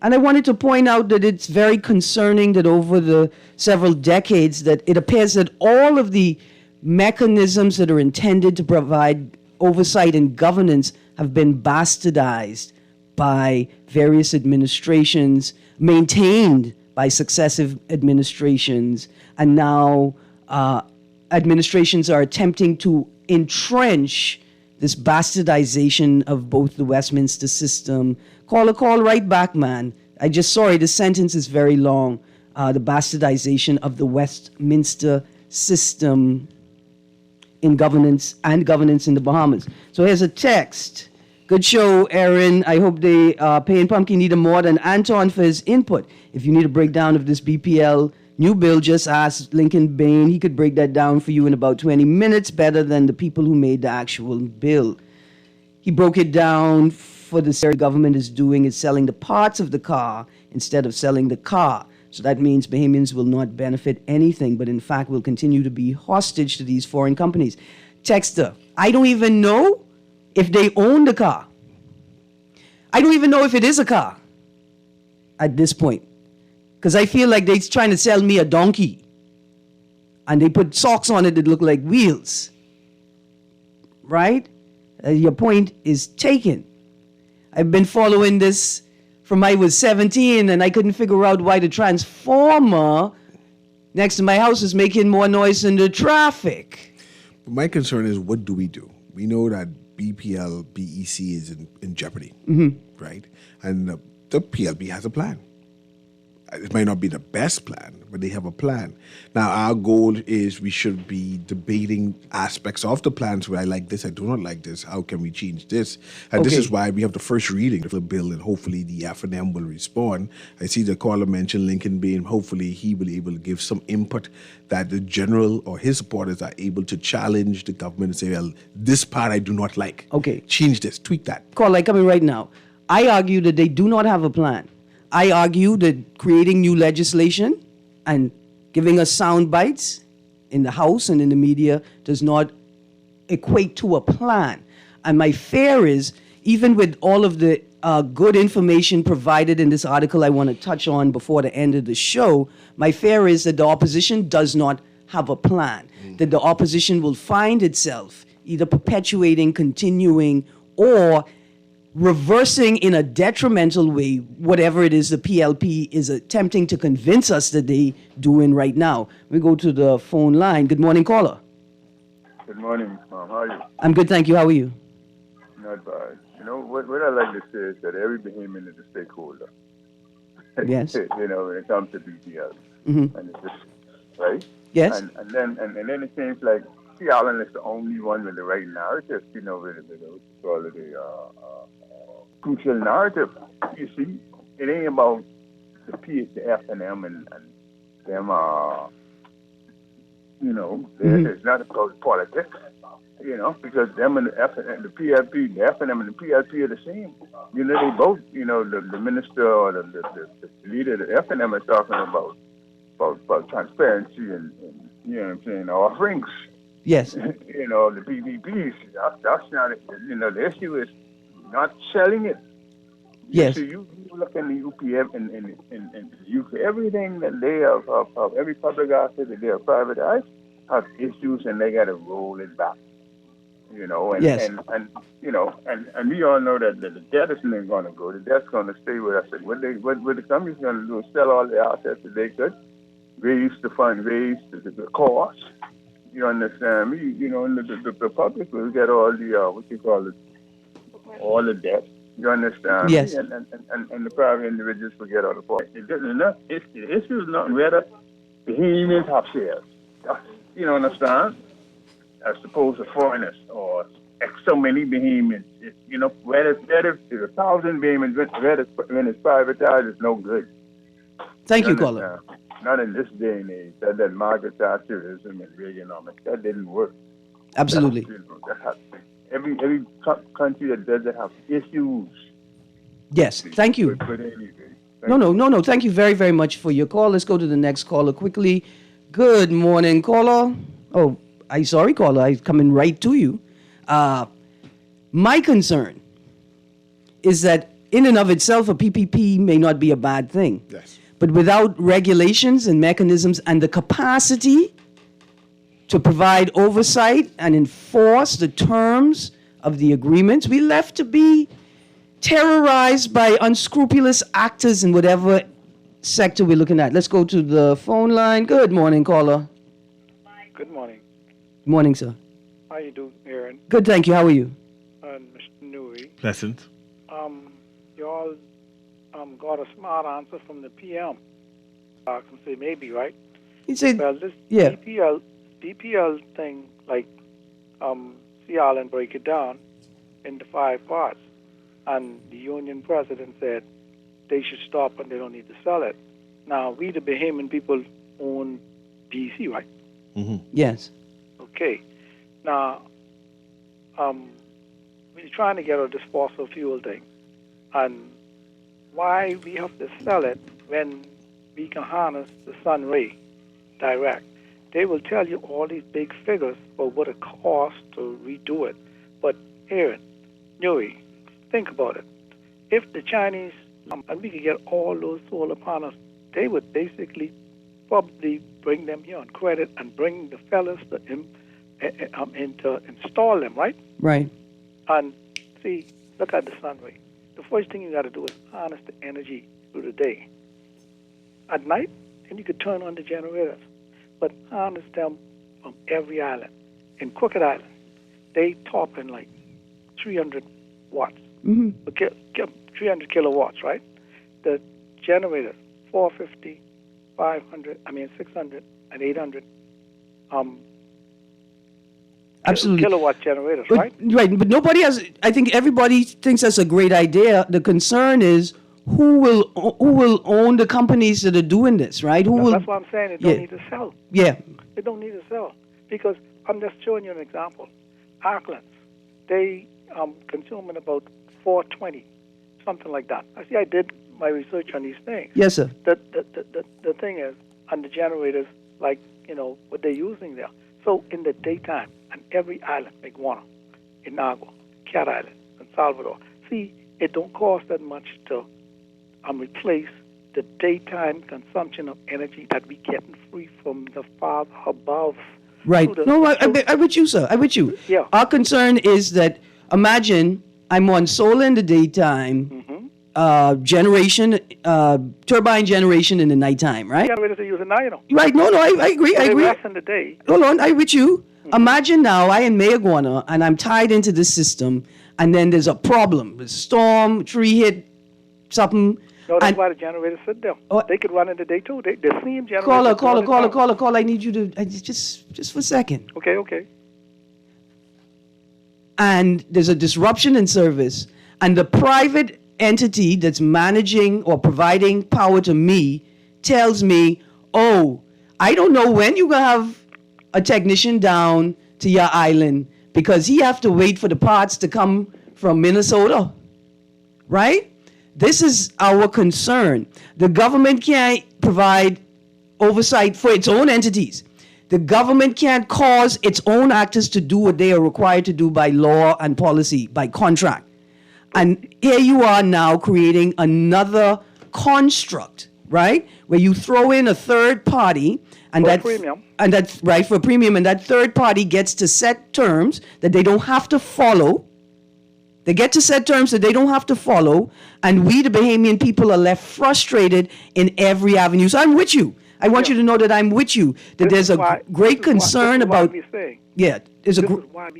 And I wanted to point out that it's very concerning that over the several decades that it appears that all of the mechanisms that are intended to provide oversight and governance have been bastardized by various administrations, maintained by successive administrations, and now administrations are attempting to entrench this bastardization of both the Westminster system. Call right back, man. Sorry, the sentence is very long. The bastardization of the Westminster system in governance and governance in the Bahamas. So here's a text. Good show, Erin. I hope they paying Pumpkin Eater more than Anton for his input. If you need a breakdown of this BPL new bill, just ask Lincoln Bain. He could break that down for you in about 20 minutes, better than the people who made the actual bill. He broke it down for the government is doing is selling the parts of the car instead of selling the car. So that means Bahamians will not benefit anything, but in fact will continue to be hostage to these foreign companies. Texter, I don't even know if they own the car. I don't even know if it is a car at this point. Because I feel like they're trying to sell me a donkey. And they put socks on it that look like wheels. Right? Your point is taken. I've been following this from I was 17 and I couldn't figure out why the transformer next to my house is making more noise than the traffic. But my concern is, what do? We know that BPL, BEC is in jeopardy, right? And the PLB has a plan. It might not be the best plan, but they have a plan. Now, our goal is we should be debating aspects of the plans where I like this, I do not like this, how can we change this? And this is why we have the first reading of the bill, and hopefully the F&M will respond. I see the caller mentioned Lincoln Bain. Hopefully he will be able to give some input that the general or his supporters are able to challenge the government and say, well, this part I do not like. Okay. Change this, tweak that. Caller, coming right now. I argue that they do not have a plan. I argue that creating new legislation and giving us sound bites in the House and in the media does not equate to a plan. And my fear is, even with all of the good information provided in this article I want to touch on before the end of the show, my fear is that the opposition does not have a plan, that the opposition will find itself either perpetuating, continuing, or reversing in a detrimental way whatever it is the PLP is attempting to convince us that they doing right now. We go to the phone line. Good morning, caller. Good morning. How are you? I'm good, thank you. How are you? Not bad. You know, what I like to say is that every Bahamian is a stakeholder. Yes. You know, when it comes to BPL. Mm-hmm. And it's just, right? Yes. And then it seems like Sea Island is the only one with the right narrative, you know, with the crucial narrative. You see, it ain't about the F&M and them, you know, it's not about politics, you know, because them and the PLP, the F&M and the PLP are the same. You know, they both, you know, the minister or the leader of the F&M is talking about transparency and you know what I'm saying, offerings. Yes. You know, the PPPs, that's not it. You know, the issue is not selling it. Yes. So you look in the UPF and you everything that they have every public asset that they are privatized have issues and they got to roll it back. You know, and you know, and we all know that the debt isn't going to go. The debt's going to stay with us. And what the company's going to do is sell all the assets that they could, raise the fund, raise the cost. You understand me? You know, and the public will get all the what you call it, all the debt, You understand? Yes. And the private individuals forget all the point. It's good enough. The issue is not whether the humans have shares. You know, understand? As opposed to foreigners or so many Bahamians. You know, whether it's 1,000 Bahamians, when it's privatized, it's no good. Thank you, caller. Not in this day and age. That Margaret Thatcherism and Reaganomics, that didn't work. Absolutely. Every country that does it have issues. Yes, thank you. But anyway, No. Thank you very, very much for your call. Let's go to the next caller quickly. Good morning, caller. Oh, sorry, caller. I'm coming right to you. My concern is that in and of itself, a PPP may not be a bad thing. Yes. But without regulations and mechanisms and the capacity to provide oversight and enforce the terms of the agreements, we're left to be terrorized by unscrupulous actors in whatever sector we're looking at. Let's go to the phone line. Good morning, caller. Good morning. Good morning, sir. How you doing, Erin? Good, thank you. How are you? Mr. Newey. Pleasant. You all got a smart answer from the PM. I can say maybe, right? He said, well, this yeah. DPL thing, like, see Ireland break it down into 5 parts. And the union president said they should stop and they don't need to sell it. Now, we, the Bahamian people, own BC, right? Mm-hmm. Yes. Okay. Now, we're trying to get out of this fossil fuel thing. And why we have to sell it when we can harness the sun ray direct? They will tell you all these big figures for what it costs to redo it. But Aaron, Nui, think about it. If the Chinese, and we could get all those solar panels, they would basically probably bring them here on credit and bring the fellas to install them, right? Right. And see, look at the sun ray. The first thing you got to do is harness the energy through the day. At night, then you could turn on the generators. But harness them from every island. In Crooked Island, they top in like 300 watts. Mm-hmm. 300 kilowatts, right? The generators, 450, 600, and 800 Absolutely. kilowatt generators, but, right? Right, but nobody has, I think everybody thinks that's a great idea. The concern is who will own the companies that are doing this, right? That's what I'm saying. They don't need to sell. Yeah. They don't need to sell. Because I'm just showing you an example. Auckland, they consume in about 420, something like that. I did my research on these things. Yes, sir. The thing is, on the generators, like, what they're using there. So in the daytime, on every island, like Guana, Inagua, Cat Island, and Salvador, see, it don't cost that much to replace the daytime consumption of energy that we getting free from the Father above. Right. I'm with you, sir. I'm with you. Yeah. Our concern is that, imagine I'm on solar in the daytime, generation, turbine generation in the nighttime, right? Generators are using now, Right. No, I agree. I agree. They rest in the day. Hold on, I'm with you. Imagine now I in Mayaguana and I'm tied into this system, and then there's a problem. A storm, tree hit, something. No, that's why the generators sit there. They could run in the day too. The same generators. Caller. I need you to just for a second. Okay. And there's a disruption in service, and the private entity that's managing or providing power to me tells me, oh, I don't know when you're going to have a technician down to your island because he have to wait for the parts to come from Minnesota, right? This is our concern. The government can't provide oversight for its own entities. The government can't cause its own actors to do what they are required to do by law and policy, by contract. And here you are now creating another construct, right? Where you throw in a third party and that's right, for a premium, and that third party gets to set terms that they don't have to follow. They get to set terms that they don't have to follow, and we, the Bahamian people, are left frustrated in every avenue. So I'm with you. I want you to know that I'm with you, that there's a great concern about... This is why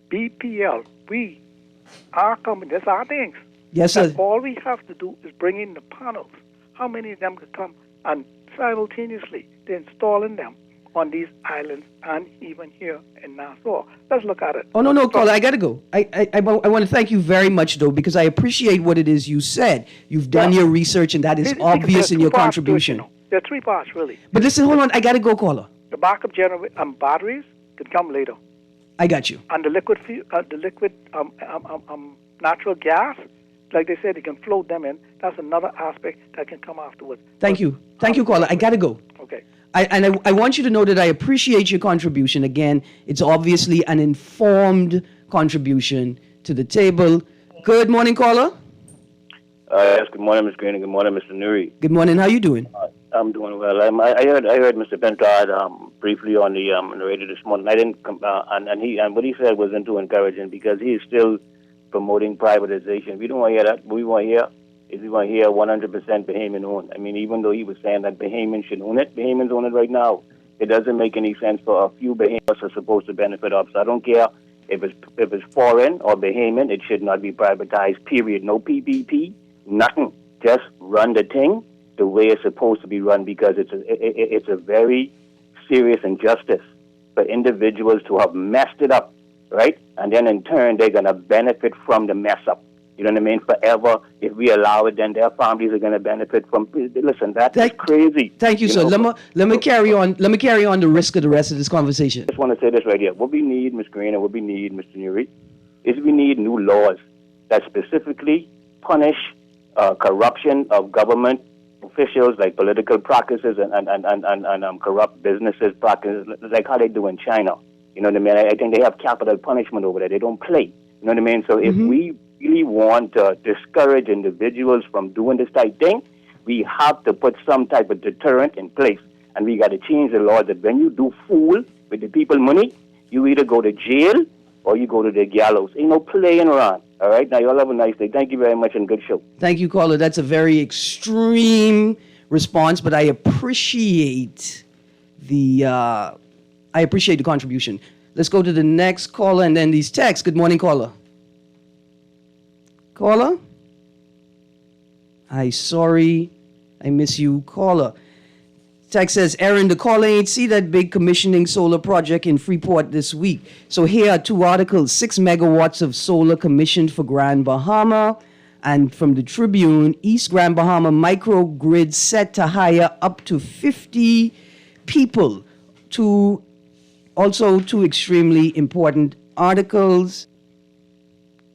BPL, our company, that's our things. Yes, sir. All we have to do is bring in the panels. How many of them could come and simultaneously they're installing them on these islands and even here in Nassau? Let's look at it. Oh, no, caller, I got to go. I want to thank you very much, though, because I appreciate what it is you said. You've done your research, and that is obvious in your contribution. There are 3 parts, really. But listen, hold on. I got to go, caller. The backup batteries can come later. I got you. And the liquid natural gas, like they said, you can float them in. That's another aspect that can come afterwards. Thank you, caller. I got to go. Okay. I want you to know that I appreciate your contribution. Again, it's obviously an informed contribution to the table. Good morning, caller. Yes, good morning, Ms. Greene, and good morning, Mr. Nuri. Good morning. How you doing? I'm doing well. I heard Mr. Bentard briefly on the radio this morning. I didn't and what he said wasn't too encouraging because he is still promoting privatization. We don't want to hear that. What we want to hear is we want to hear 100% Bahamian owned. I mean, even though he was saying that Bahamians should own it, Bahamians own it right now. It doesn't make any sense for a few Bahamians are supposed to benefit off. So I don't care if it's foreign or Bahamian. It should not be privatized. Period. No PPP. Nothing. Just run the thing the way it's supposed to be run because it's a very serious injustice for individuals to have messed it up, right? And then in turn, they're going to benefit from the mess up. You know what I mean? Forever. If we allow it, then their families are going to benefit from. Listen, that's crazy. Thank you, sir. Let me carry on. Let me carry on the risk of the rest of this conversation. I just want to say this right here. What we need, Ms. Greene, and what we need, Mr. Nuri, is we need new laws that specifically punish corruption of government officials, like political practices and corrupt businesses practices, like how they do in China. You know what I mean? I think they have capital punishment over there. They don't play. You know what I mean? So if we really want to discourage individuals from doing this type of thing, we have to put some type of deterrent in place. And we got to change the law that when you do fool with the people money, you either go to jail or you go to the gallows. Ain't no playing around. All right? Now, you all have a nice day. Thank you very much and good show. Thank you, caller. That's a very extreme response, but I appreciate the contribution. Let's go to the next caller and then these texts. Good morning, caller. Caller? Sorry, I miss you, caller. Text says, Erin, the caller ain't see that big commissioning solar project in Freeport this week. So here are 2 articles, 6 megawatts of solar commissioned for Grand Bahama. And from the Tribune, East Grand Bahama microgrid set to hire up to 50 people. Also 2 extremely important articles.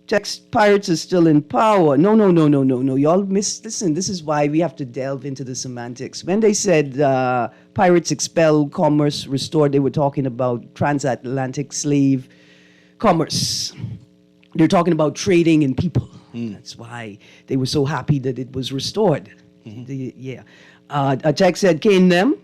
Text, pirates are still in power. No. Y'all listen, this is why we have to delve into the semantics. When they said pirates expel, commerce restored, they were talking about transatlantic slave commerce. They're talking about trading in people. That's why they were so happy that it was restored. A text said, cane them.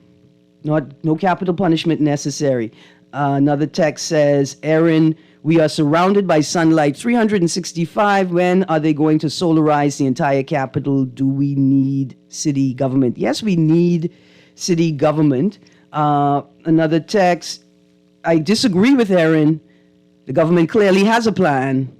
No capital punishment necessary. Another text says, Erin, we are surrounded by sunlight 365. When are they going to solarize the entire capital? Do we need city government? Yes, we need city government. Another text, I disagree with Erin. The government clearly has a plan.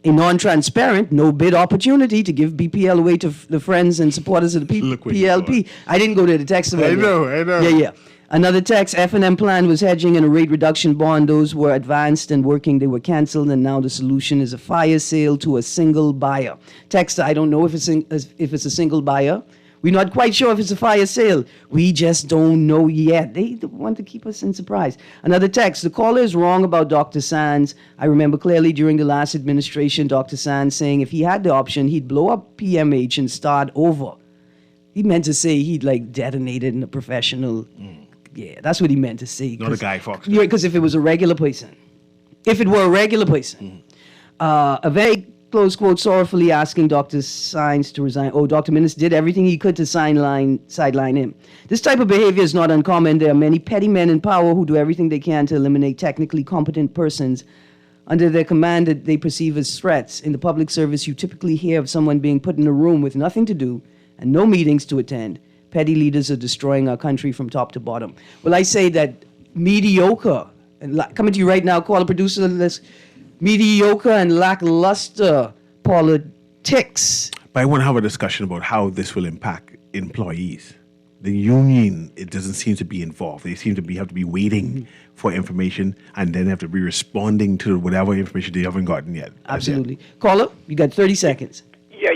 A non-transparent, no-bid opportunity to give BPL away to the friends and supporters of the PLP. I didn't go to the text. I know. Yeah. Another text, F&M plan was hedging and a rate reduction bond. Those were advanced and working. They were canceled, and now the solution is a fire sale to a single buyer. Text, I don't know if it's a single buyer. We're not quite sure if it's a fire sale. We just don't know yet. They want to keep us in surprise. Another text, the caller is wrong about Dr. Sands. I remember clearly during the last administration, Dr. Sands saying if he had the option, he'd blow up PMH and start over. He meant to say he'd detonate it in a professional... Yeah, that's what he meant to say. Not a Guy Fawkes. Yeah, because if it was a regular person. If it were a regular person. A very close quote, sorrowfully asking Dr. Sines to resign. Dr. Minnis did everything he could to sideline him. This type of behavior is not uncommon. There are many petty men in power who do everything they can to eliminate technically competent persons under their command that they perceive as threats. In the public service, you typically hear of someone being put in a room with nothing to do and no meetings to attend. Petty leaders are destroying our country from top to bottom. Well, I say that mediocre, and coming to you right now, caller producer list, mediocre and lackluster ticks. But I want to have a discussion about how this will impact employees. The union, it doesn't seem to be involved. They seem to have to be waiting for information and then have to be responding to whatever information they haven't gotten yet. Absolutely. Caller, you got 30 seconds. Yeah.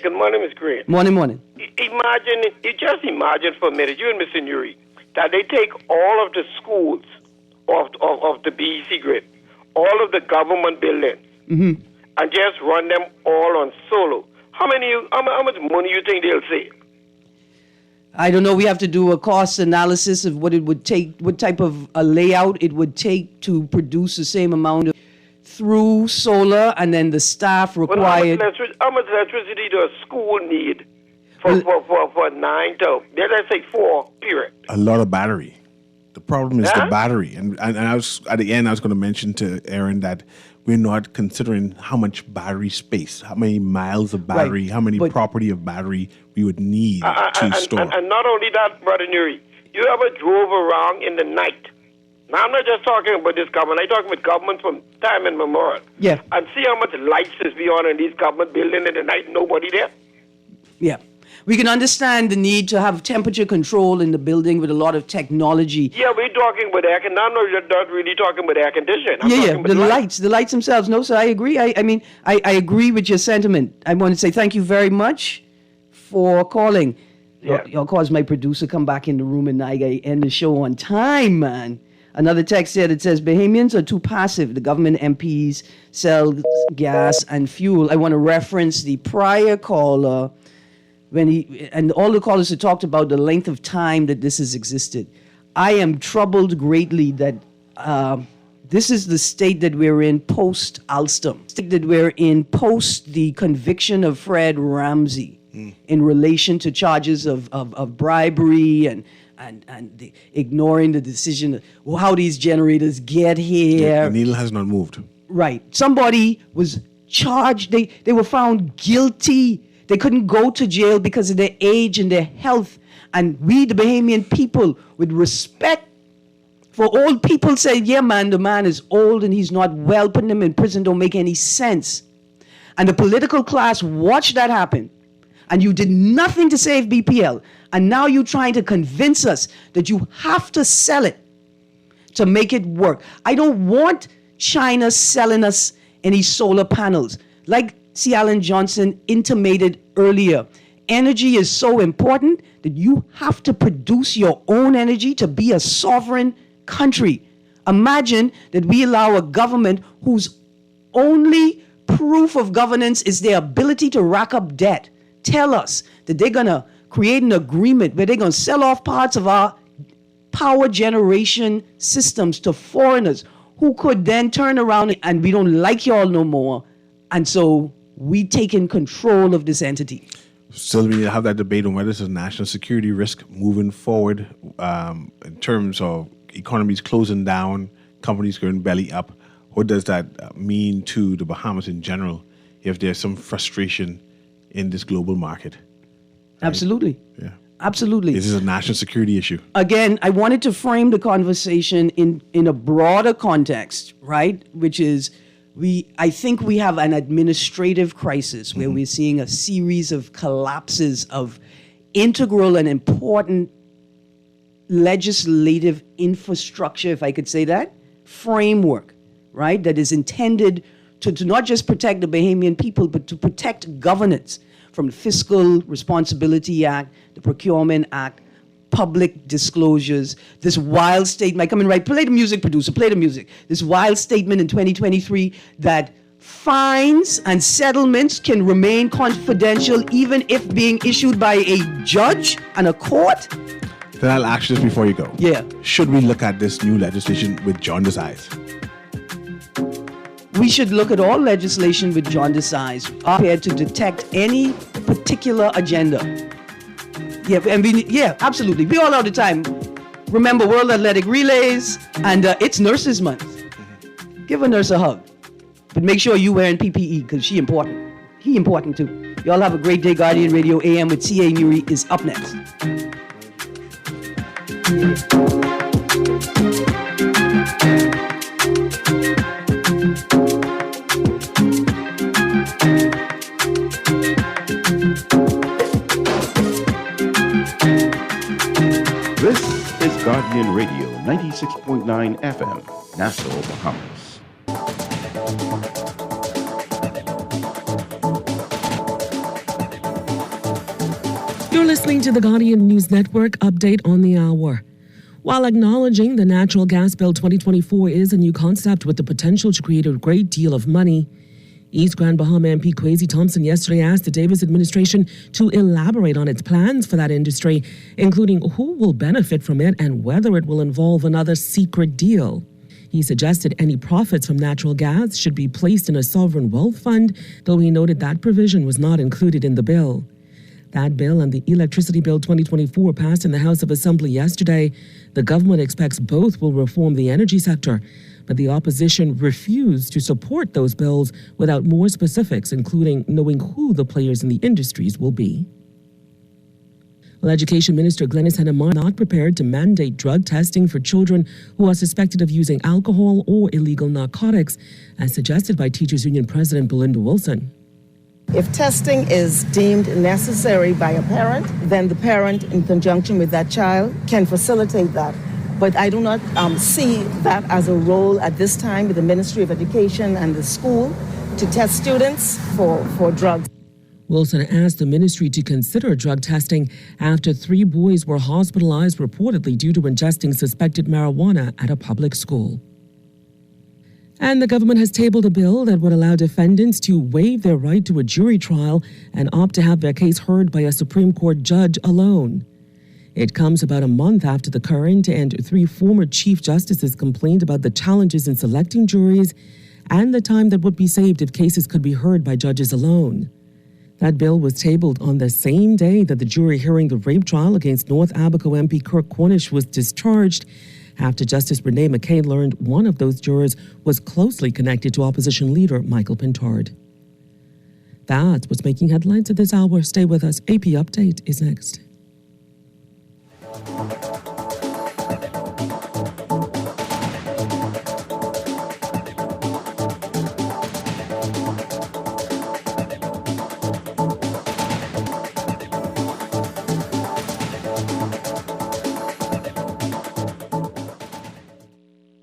Good morning, Ms. Greene. Morning. Just imagine for a minute, you and Mr. Nuri, that they take all of the schools of the BEC grid, all of the government buildings, and just run them all on solar. How much money you think they'll save? I don't know. We have to do a cost analysis of what it would take, what type of a layout it would take to produce the same amount of through solar, and then the staff required. How much electricity does a school need for 9 to, let's say 4, period? A lot of battery. The problem is the battery. And I was, at the end, I was going to mention to Erin that we're not considering how much battery space, how many miles of battery, how many property of battery we would need to store. And not only that, Brother Nuri, you ever drove around in the night? Now, I'm not just talking about this government. I'm talking about government from time immemorial. Yeah. And see how much lights is beyond in these government buildings in the night, nobody there. Yeah. We can understand the need to have temperature control in the building with a lot of technology. Yeah, we're talking about air conditioning. I'm not really talking about air conditioning. The lights themselves. No, sir, I agree. I mean, I agree with your sentiment. I want to say thank you very much for calling. Yeah. You'll cause my producer come back in the room and I end the show on time, man. Another text here that says, Bahamians are too passive. The government MPs sell gas and fuel. I want to reference the prior caller and all the callers who talked about the length of time that this has existed. I am troubled greatly that this is the state that we're in post-Alstom, that we're in post the conviction of Fred Ramsey in relation to charges of bribery and ignoring the decision of how these generators get here. The needle has not moved. Right. Somebody was charged. They were found guilty. They couldn't go to jail because of their age and their health. And we, the Bahamian people, with respect for old people, say, yeah, man, the man is old and he's not well. Putting him in prison don't make any sense. And the political class watched that happen. And you did nothing to save BPL. And now you're trying to convince us that you have to sell it to make it work. I don't want China selling us any solar panels. Like C. Allen Johnson intimated earlier, energy is so important that you have to produce your own energy to be a sovereign country. Imagine that we allow a government whose only proof of governance is their ability to rack up debt. Tell us that they're going to create an agreement where they're going to sell off parts of our power generation systems to foreigners who could then turn around and we don't like y'all no more. And so we taking control of this entity. Still, we have that debate on whether it's a national security risk moving forward in terms of economies closing down, companies going belly up. What does that mean to the Bahamas in general if there's some frustration in this global market? Right? Absolutely. Yeah. Absolutely. This is a national security issue. Again, I wanted to frame the conversation in a broader context, right? Which is I think we have an administrative crisis where we're seeing a series of collapses of integral and important legislative infrastructure, if I could say that, framework, right? That is intended to not just protect the Bahamian people, but to protect governance from the Fiscal Responsibility Act, the Procurement Act, public disclosures, this wild statement, come in right, play the music, producer, play the music. This wild statement in 2023 that fines and settlements can remain confidential even if being issued by a judge and a court. Then I'll ask you this before you go. Yeah. Should we look at this new legislation with jaundiced eyes? We should look at all legislation with jaundiced eyes, prepared to detect any particular agenda. Yeah, absolutely. We all know the time. Remember World Athletic Relays, and it's Nurses Month. Give a nurse a hug. But make sure you wearing PPE, because she important. He important too. Y'all have a great day. Guardian Radio AM with C.A. Nuri is up next. Guardian Radio 96.9 FM, Nassau, Bahamas. You're listening to the Guardian News Network update on the hour. While acknowledging the Natural Gas Bill 2024 is a new concept with the potential to create a great deal of money, East Grand Bahama MP Kwesi Thompson yesterday asked the Davis administration to elaborate on its plans for that industry, including who will benefit from it and whether it will involve another secret deal. He suggested any profits from natural gas should be placed in a sovereign wealth fund, though he noted that provision was not included in the bill. That bill and the Electricity Bill 2024 passed in the House of Assembly yesterday. The government expects both will reform the energy sector, but the opposition refused to support those bills without more specifics, including knowing who the players in the industries will be. Well, Education Minister Glenys Hennemar not prepared to mandate drug testing for children who are suspected of using alcohol or illegal narcotics, as suggested by Teachers Union President Belinda Wilson. If testing is deemed necessary by a parent, then the parent, in conjunction with that child, can facilitate that. But I do not see that as a role at this time with the Ministry of Education and the school to test students for drugs. Wilson asked the ministry to consider drug testing after 3 boys were hospitalized reportedly due to ingesting suspected marijuana at a public school. And the government has tabled a bill that would allow defendants to waive their right to a jury trial and opt to have their case heard by a Supreme Court judge alone. It comes about a month after the current and 3 former Chief Justices complained about the challenges in selecting juries and the time that would be saved if cases could be heard by judges alone. That bill was tabled on the same day that the jury hearing the rape trial against North Abaco MP Kirk Cornish was discharged after Justice Renee McKay learned one of those jurors was closely connected to opposition leader Michael Pintard. That's what's making headlines at this hour. Stay with us. AP Update is next.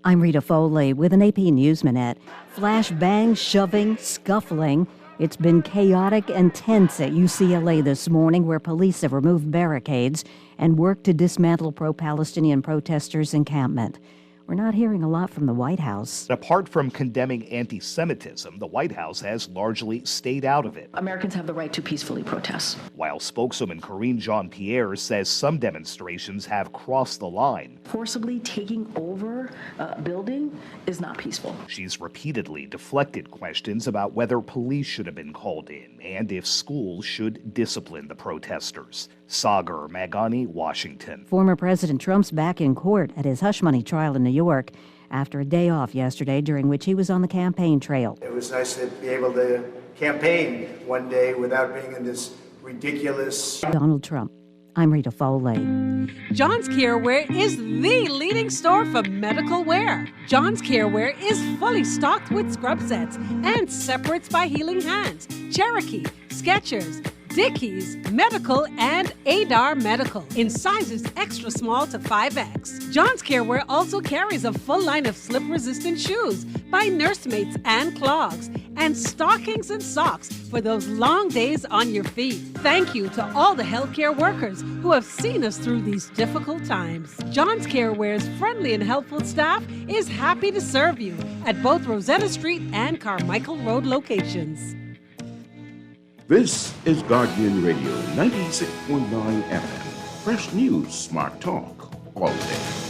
I'm Rita Foley with an AP News Minute. Flashbang, shoving, scuffling. It's been chaotic and tense at UCLA this morning, where police have removed barricades and worked to dismantle pro-Palestinian protesters' encampment. We're not hearing a lot from the White House. Apart from condemning anti-Semitism, the White House has largely stayed out of it. Americans have the right to peacefully protest. While spokeswoman Karine Jean-Pierre says some demonstrations have crossed the line. Forcibly taking over a building is not peaceful. She's repeatedly deflected questions about whether police should have been called in and if schools should discipline the protesters. Sagar Magani, Washington. Former President Trump's back in court at his hush money trial in New York after a day off yesterday during which he was on the campaign trail. It was nice to be able to campaign one day without being in this ridiculous... Donald Trump. I'm Rita Foley. John's Careware is the leading store for medical wear. John's Careware is fully stocked with scrub sets and separates by Healing Hands, Cherokee, Skechers, Dickies, Medical, and Adar Medical in sizes extra small to 5X. John's Careware also carries a full line of slip-resistant shoes by Nursemates and Clogs, and stockings and socks for those long days on your feet. Thank you to all the healthcare workers who have seen us through these difficult times. John's Careware's friendly and helpful staff is happy to serve you at both Rosetta Street and Carmichael Road locations. This is Guardian Radio 96.9 FM. Fresh news, smart talk, all day.